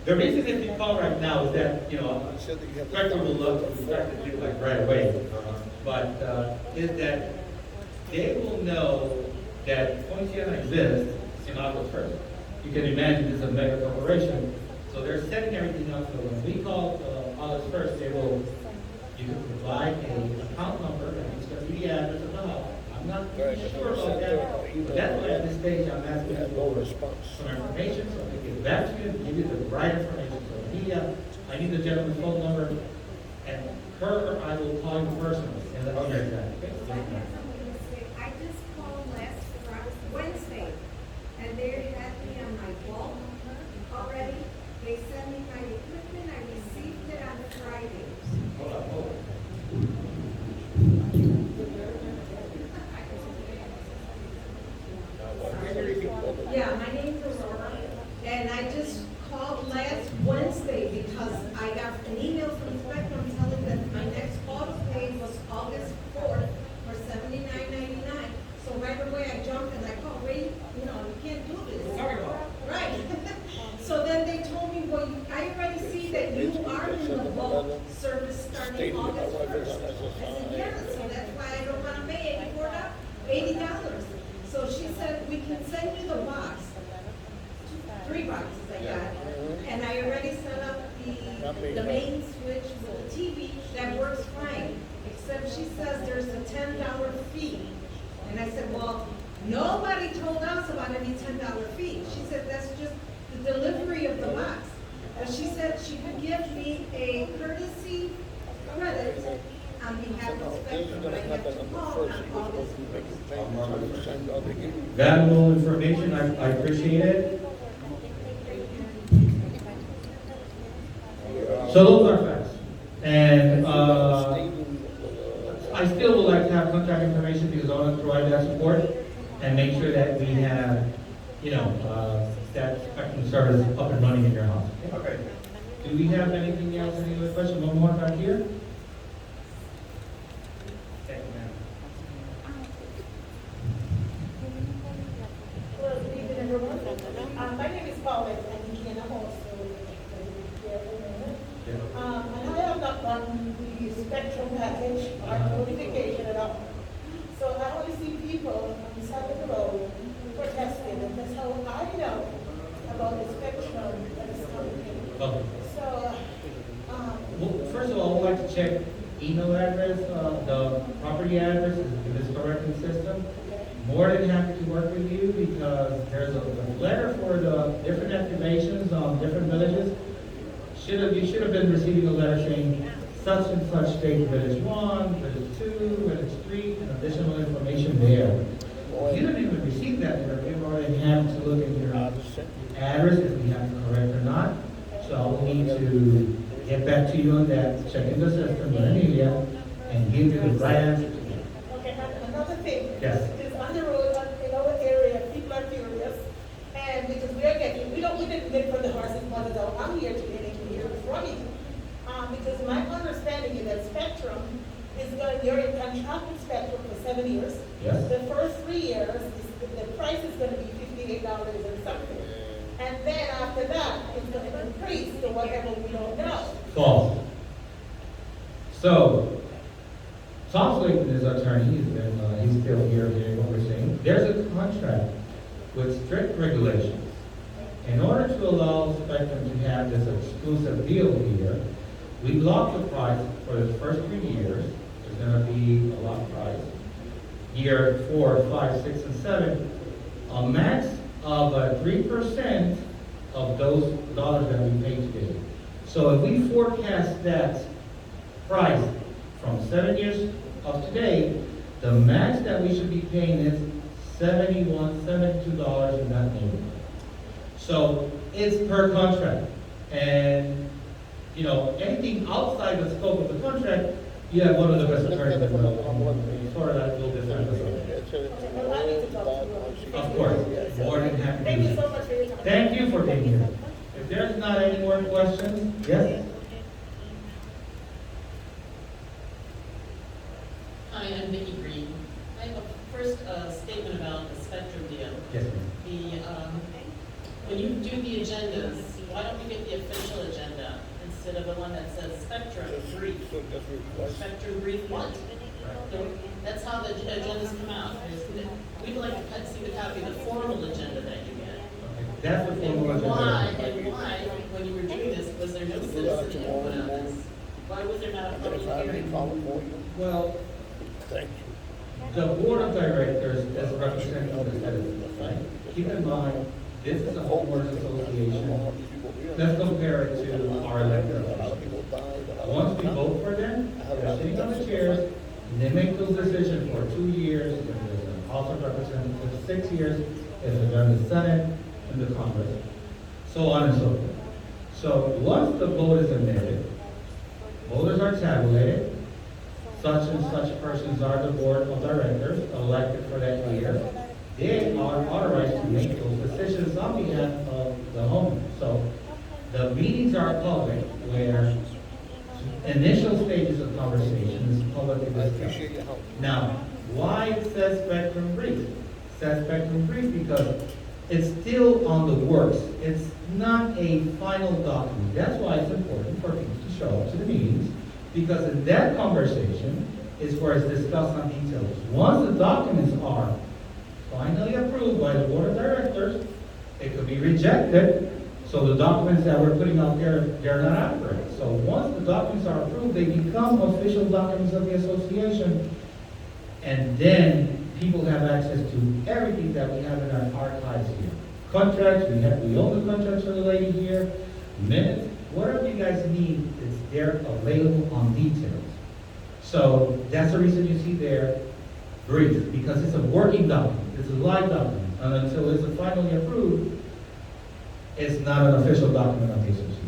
The reason if you call right now is that, Spectrum will love to start to do like right away. But, is that they will know that Poinciana exists in August 1st. You can imagine this is a mega corporation, so they're setting everything up so when we call August 1st, they will you can provide a account number, and it's gonna be the address of the house. I'm not sure about that, but that's why at this stage I'm asking for some information, so I can get back to you and give you the right information. So I need the gentleman's phone number, and her or I will call you personally, and let you know that. I just called last Wednesday, and they had me on my wall already. They sent me my equipment, I received it on Friday. Hold on. Yeah, my name's Aurora, and I just called last Wednesday because I got an email from Spectrum telling that my next auto pay was August 4th for $79.99. So right away I jumped and I called, wait, you can't do this. Right. So then they told me, well, I already see that you are in the bulk service starting August 1st. I said, yeah, so that's why I don't want to pay $80. So she said, we can send you the box. 3 boxes I got. And I already set up the main switch with the TV that works fine. Except she says there's a $10 fee. And I said, well, nobody told us about any $10 fee. She said, that's just the delivery of the box. And she said she could give me a courtesy credit on behalf of Spectrum, but I have to call on August 1st. Valuable information, I appreciate it. So those are facts. And I still would like to have contact information because I want to provide that support and make sure that we have, that spectrum service up and running in your house. Okay. Do we have anything else, any other questions? One more back here? Thank you, ma'am. Hello, good evening, everyone. My name is Paulette, and I'm also and I have not done the spectrum package or notification at all. So I only see people on the side of the road protesting, and that's how I know about the spectrum that is coming in. Okay. So, Well, first of all, I would like to check email address, the property address, if it's correct in the system. More than happy to work with you because there's a letter for the different activations on different villages. You should have been receiving a letter saying such and such date, village 1, village 2, village 3, and additional information there. You didn't even receive that letter. You already have to look at your address if we have it correct or not. So I will need to get back to you on that, check in the system with Amelia, and give you the right answer to that. okay, another thing. Yes. Is on the road, in our area, people are furious, and because we didn't get from the horse's mother though. I'm here today to hear from you. Because my understanding is that Spectrum you're in contract with Spectrum for 7 years. Yes. The first 3 years, the price is going to be $58 and something. And then after that, it's going to increase to whatever we don't know. False. So, Tom Slayton is our attorney. He's still here hearing what we're saying. There's a contract with strict regulations. In order to allow Spectrum to have this exclusive deal here, we blocked the price for the first 3 years. There's going to be a locked price. Year 4, 5, 6, and 7, a max of 3% of those dollars that we pay today. So if we forecast that price from 7 years of today, the max that we should be paying is $71, $72 in that neighborhood. So it's per contract. And, anything outside the scope of the contract, you have one of the best attorneys in the world. Sort that will different. Well, I need to talk to you. Of course, more than happy to Thank do you that. so much for your time. Thank you for being here. If there's not any more questions, yes? Hi, I'm Vicki Green. I have a first statement about the Spectrum deal. Yes, ma'am. When you do the agendas, why don't we get the official agenda instead of the one that says Spectrum Brief? Spectrum Brief what? That's how the agendas come out. We'd like to see the copy of the formal agenda that you get. That's the formal And agenda. why, when you were doing this, was there no citizen input on this? Why was there not a public Identify me, hearing? follow for you. Well, Thank you. the board of directors is representing the citizens, right? Keep in mind, this is a homeowners association. Let's compare it to our elected officials. Once we vote for them, they're sitting on the chairs, and they make those decisions for 2 years, if there's a House of Representatives, 6 years, if they're in the Senate and the Congress, so on and so forth. So once the vote is admitted, voters are tabulated, such and such persons are the board of directors elected for that year. They are authorized to make those decisions on behalf of the homeowner. So the meetings are public, where initial stages of conversation is publicly I discussed. appreciate your help. Now, why it says spectrum brief? It says spectrum brief because it's still on the works. It's not a final document. That's why it's important for people to show up to the meetings, because in that conversation is where it's discussed on details. Once the documents are finally approved by the board of directors, it could be rejected. So the documents that we're putting out there, they're not accurate. So once the documents are approved, they become official documents of the association. And then people have access to everything that we have in our archives here. Contracts, we own the contracts for the lady here, minutes, whatever you guys need, it's there available on details. So that's the reason you see there brief, because it's a working document, it's a live document, and until it's finally approved, it's not an official document of the association.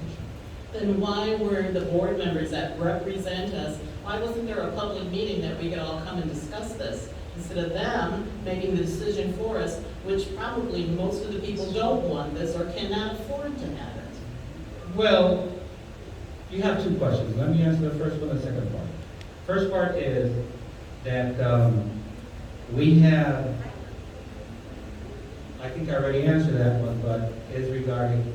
Then why were the board members that represent us, why wasn't there a public meeting that we could all come and discuss this? Instead of them making the decision for us, which probably most of the people don't want this or cannot afford to have it. Well, you have two questions. Let me answer the first one and the second part. First part is that we have, I think I already answered that one, but is regarding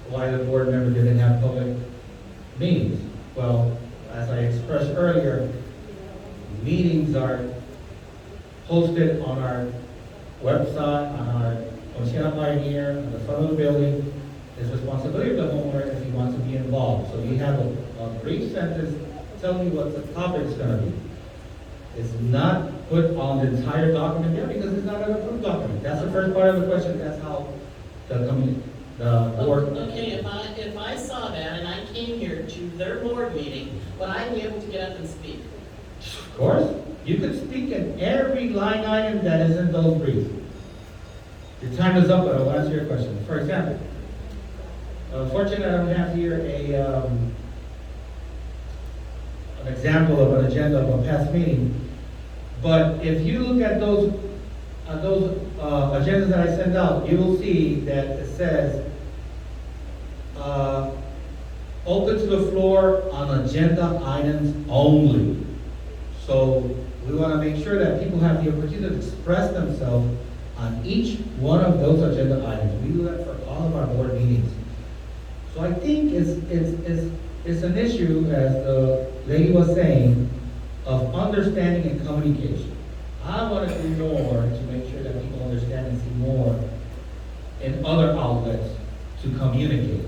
why the board member didn't have public meetings. Well, as I expressed earlier, meetings are posted on our website, on Siena Pioneer, on the front of the building. It's responsibility of the homeowner if he wants to be involved. So you have a brief sentence telling you what the topic is going to be. It's not put on the entire document there because it's not an approved document. That's the first part of the question. That's how the board. Okay, if I saw that and I came here to their board meeting, would I be able to get up and speak? Of course, you could speak in every line item that is in those briefs. Your time is up, but I'll answer your question. For example, fortunately, I don't have here an example of an agenda of a past meeting. But if you look at those agendas that I send out, you will see that it says open to the floor on agenda items only. So we want to make sure that people have the opportunity to express themselves on each one of those agenda items. We do that for all of our board meetings. So I think it's an issue, as the lady was saying, of understanding and communication. I want to do more to make sure that people understand and see more in other outlets to communicate.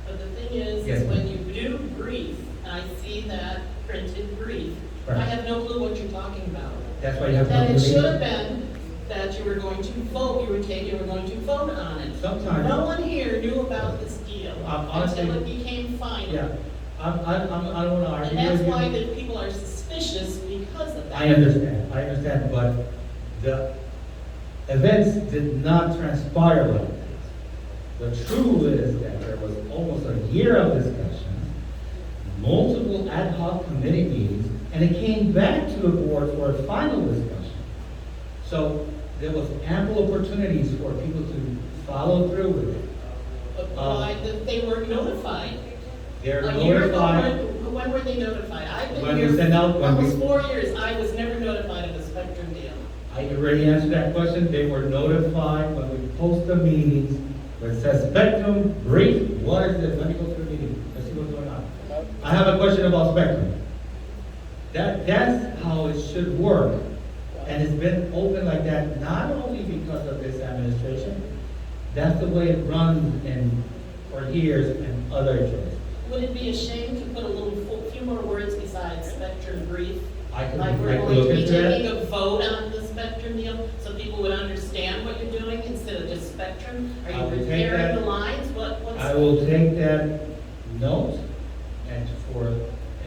But the thing is, Yes, when ma'am. you do brief, and I see that printed brief, Right. I have no clue what you're talking about. That's why you have to. And it should have been that you were going to vote, you were going to vote on it. Sometimes. No one here knew about this deal Honestly, until it became final. Yeah, I don't want to argue And that's with you. why the people are suspicious because of that. I understand, but the events did not transpire like this. The truth is that there was almost a year of discussions, multiple ad hoc committee meetings, and it came back to the board for a final discussion. So there was ample opportunities for people to follow through with it. But why, they weren't notified. They're A year ago, notified. when were they notified? I've been When we here send out- when we- almost 4 years, I was never notified of the Spectrum deal. I already answered that question. They were notified when we post the meetings, where it says Spectrum brief. What is this? Let me go through the meeting. Let's see what's going on. I have a question about Spectrum. That's how it should work. And it's been open like that, not only because of this administration, that's the way it runs for years and other agencies. would it be a shame to put a little, few more words besides spectrum brief? I can, Like we're I can going look to be into that. taking a vote on the spectrum deal, so people would understand what you're doing instead of just spectrum? Are I you will take repairing that. the lines? What's? I will take that note and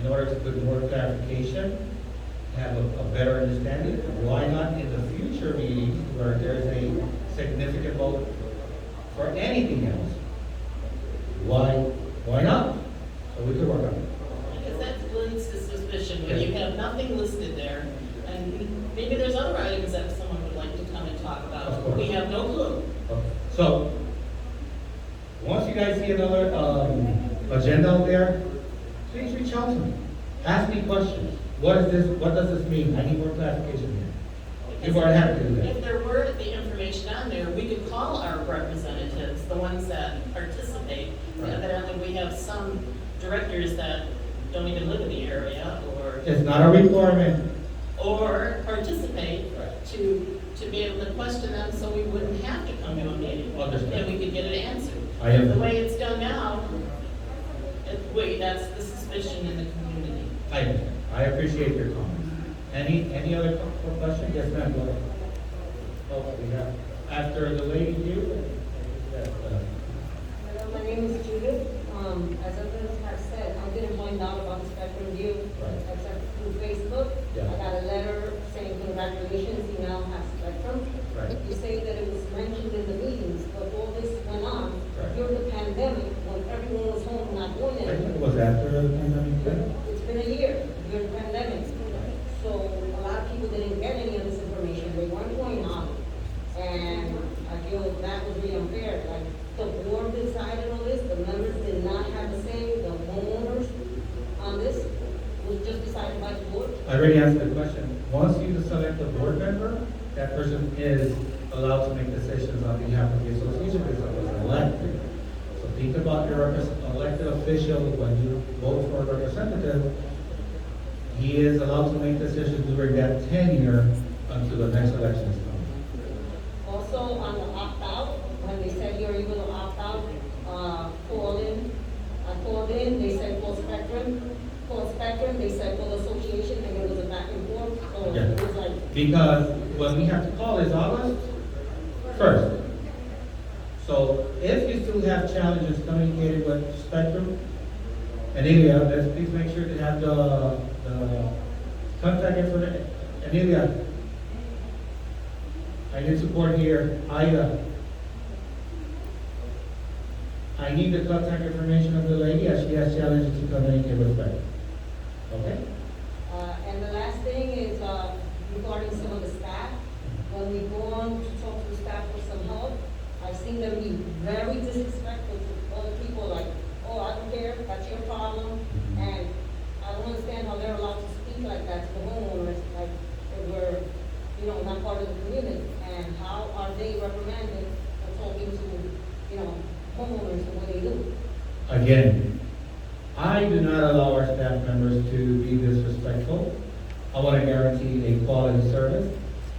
in order to put more clarification, have a better understanding, why not in the future meetings where there's a significant vote for anything else? Why not? So we could work on it. Because that leads to suspicion, when you have nothing listed there, and maybe there's other items that someone would like to come and talk Of about. course. We have no clue. Okay. So, once you guys see another, agenda out there, please reach out to me. Ask me questions. What is this, what does this mean? I need more clarification here. People are happy to do that. If there were the information on there, we could call our representatives, the ones that participate. Right. Evidently, we have some directors that don't even live in the area It's not a requirement. or participate Right. to be able to question them so we wouldn't have to come to a meeting. Understand. And we could get it answered. I am- The way it's done now, that's the suspicion in the community. I appreciate your comments. Any other questions? Yes, ma'am, go ahead. Oh, we have, after the lady here, yes, Hello, my name is Judith. As others have said, I didn't find out about the Spectrum View Right. except through Facebook. Yeah. I got a letter saying congratulations, you now have Spectrum. Right. You say that it was mentioned in the meetings, but all this went on Right. during the pandemic when everyone was home not doing I think it anything. was after the pandemic, yeah? It's been a year during the pandemic. So a lot of people didn't get any of this information. They weren't going on. And I feel that was really unfair. Like, the board decided on this, the members did not have a say, the homeowners on this was just decided by the board. I already answered the question. Once you select a board member, that person is allowed to make decisions on behalf of the association because it was elected. So think about your elected official when you vote for a representative. He is allowed to make decisions during that tenure until the next election is coming. Also, on the opt-out, when they said you're able to opt out, call in. I called in, they said call Spectrum, they said call association, and it was a back and forth, so Yeah. it was like, Because when we have to call is August 1st. So if you still have challenges communicating with Spectrum, Anelia, let's please make sure to have the contact information. Anelia, I need support here. Ida, I need the contact information of the lady as she has challenges to communicate with Spectrum. Okay? and the last thing is, regarding some of the staff. When we go on to talk to the staff for some help, I've seen them be very disrespectful to other people, like, oh, I don't care, that's your problem. And I don't understand how they're allowed to speak like that to the homeowners, like, if we're, not part of the community. And how are they reprimanded for talking to, homeowners the way they do? Again, I do not allow our staff members to be disrespectful. I want to guarantee a quality service.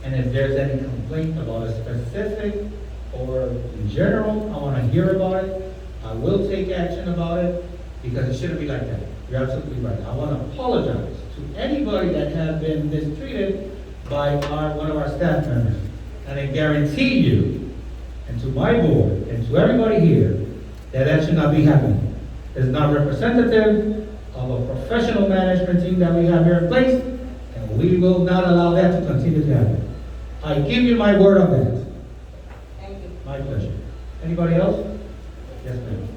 And if there's any complaint about a specific or in general, I want to hear about it. I will take action about it because it shouldn't be like that. You're absolutely right. I want to apologize to anybody that has been mistreated by one of our staff members. And I guarantee you, and to my board, and to everybody here, that should not be happening. It's not representative of a professional management team that we have here in place, and we will not allow that to continue to happen. I give you my word on that. Thank you. My pleasure. Anybody else? Yes, ma'am.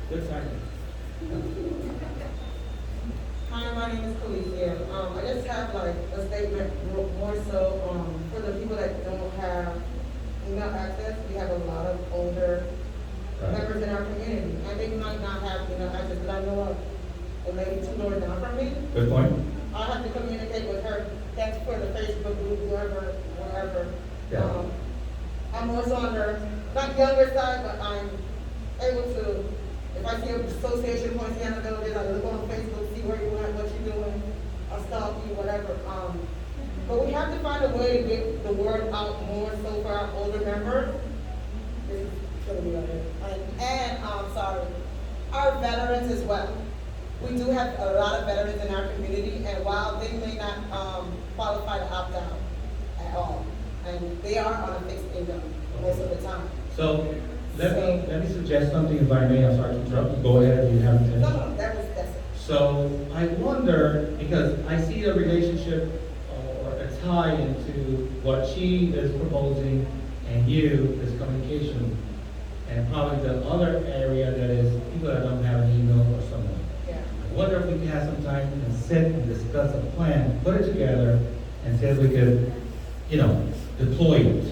Good side. Hi, my name is Khaleesi. I just have like a statement more so, for the people that don't have email access. We have a lot of older members in our community, and they might not have email access, but I know of a lady 2 doors down from me. Good point. I have to communicate with her. That's for the Facebook group, whatever. Yeah. I'm also on the, not younger side, but I'm able to, if I see an association points down the building, I look on Facebook, see where you at, what you're doing, I'll stalk you, whatever. But we have to find a way to get the word out more so for our older members. This is gonna be on it. And veterans as well. We do have a lot of veterans in our community, and while they may not qualify to opt out at all, and they are on a fixed income most of the time. So, let me suggest something, if I may. I'm sorry to interrupt you. Go ahead, you haven't finished. No, that's it. So I wonder, because I see a relationship or a tie into what she is proposing and you is communication, and probably the other area that is people that don't have an email or someone. Yeah. I wonder if we could have some time and sit and discuss a plan, put it together, and see if we could, deploy it.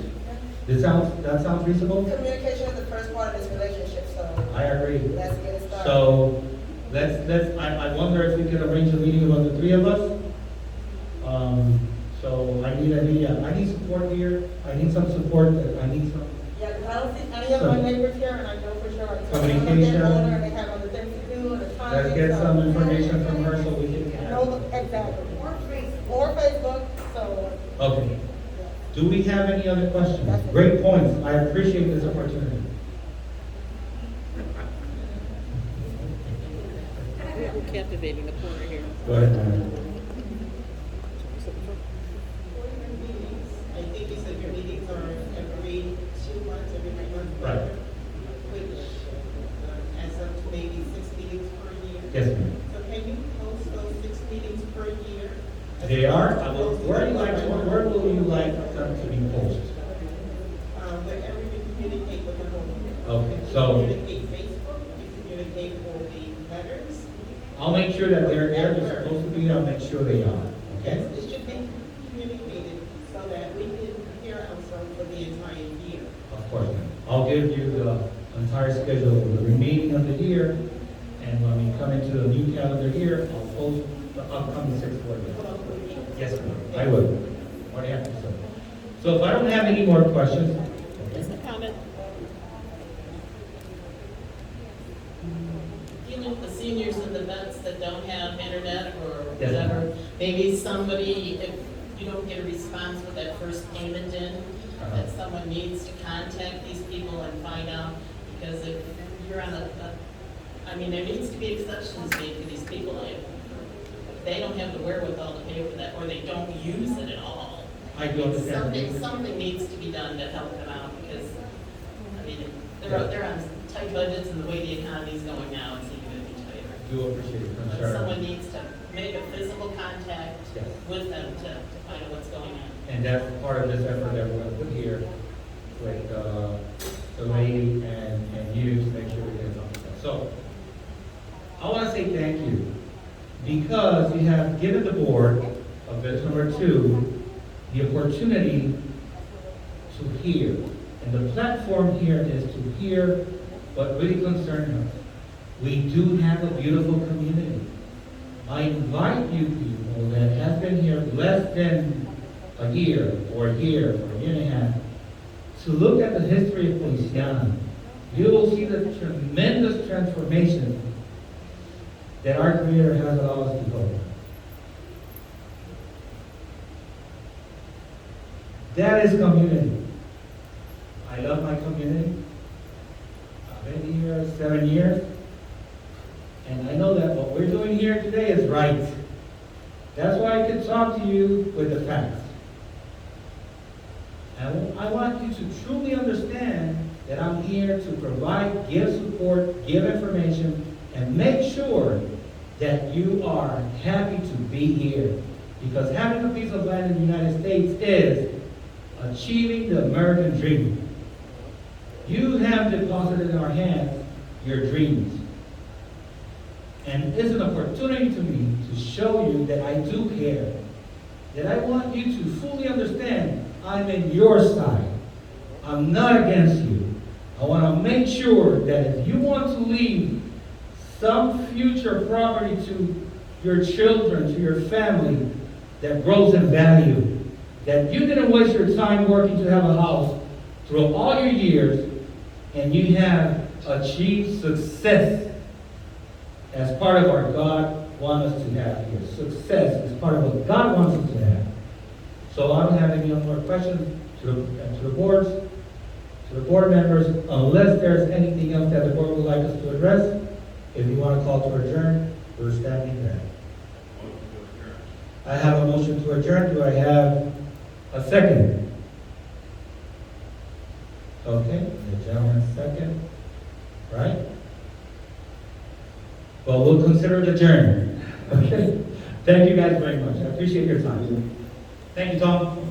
That sounds reasonable? Communication is the first part of this relationship, so I agree. let's get it started. So, I wonder if we could arrange a meeting among the three of us. So I need support here, I need some support, Yeah, because I don't see any of my neighbors here, and I know for sure. I told them Communication. they're older, and they have other things to do, and the time. let's get some information from her so we can. No, exactly. Or Facebook, so. Okay. Do we have any other questions? Great points, I appreciate this opportunity. We're captivating the corner here. Go ahead, Madam. I think you said your meetings are every 2 months, every 3 months. Right. Which adds up to maybe 6 meetings per year. Yes, ma'am. So can you post those 6 meetings per year? They are, where will you like them to be posted? Wherever you communicate with the homeowner. Okay, If you so- communicate Facebook, you communicate for the letters. I'll make sure that they're supposed to be, I'll make sure they are, okay? Yes, it should be communicated so that we can hear ourselves for the entire year. Of course, ma'am. I'll give you the entire schedule of the remaining of the year, and when we come into the new calendar year, I'll post the upcoming 6 board meetings. Yes, ma'am, I will. What do you have to say? So if I don't have any more questions, Just a comment. Dealing with the seniors and the vets that don't have internet or Yes. whatever, maybe somebody, if you don't get a response with that first payment in, that someone needs to contact these people and find out, because if you're on there needs to be exceptions made for these people. If they don't have the wherewithal to pay for that, or they don't use it at all. I do understand. Something needs to be done to help them out, because, they're on tight budgets, and the way the economy's going now, it's even gonna be tighter. Do appreciate your But concern. someone needs to make a physical contact Yes. with them to find out what's going on. And that's part of this effort that we're gonna put here with, the lady and you to make sure we get something done. So, I wanna say thank you, because you have given the board of village number 2 the opportunity to hear. And the platform here is to hear what really concerns us. We do have a beautiful community. I invite you people that have been here less than a year, or a year and a half, to look at the history of Feliciana. You will see the tremendous transformation that our Creator has allowed us to go. That is community. I love my community. I've been here 7 years. And I know that what we're doing here today is right. That's why I can talk to you with the facts. And I want you to truly understand that I'm here to provide, give support, give information, and make sure that you are happy to be here. Because having a piece of land in the United States is achieving the American dream. You have deposited in our hands your dreams. And it's an opportunity to me to show you that I do care. That I want you to fully understand I'm in your side. I'm not against you. I want to make sure that if you want to leave some future property to your children, to your family, that grows in value, that you didn't waste your time working to have a house through all your years, and you have achieved success as part of what God wants us to have here. Success is part of what God wants us to have. So I don't have any more questions to the board members, unless there's anything else that the board would like us to address. If you want to call to adjourn, we're standing there. Motion to adjourn. I have a motion to adjourn. Do I have a second? Okay, the gentleman second, right? Well, we'll consider it adjourned. Okay? Thank you guys very much. I appreciate your time. Thank you, Tom.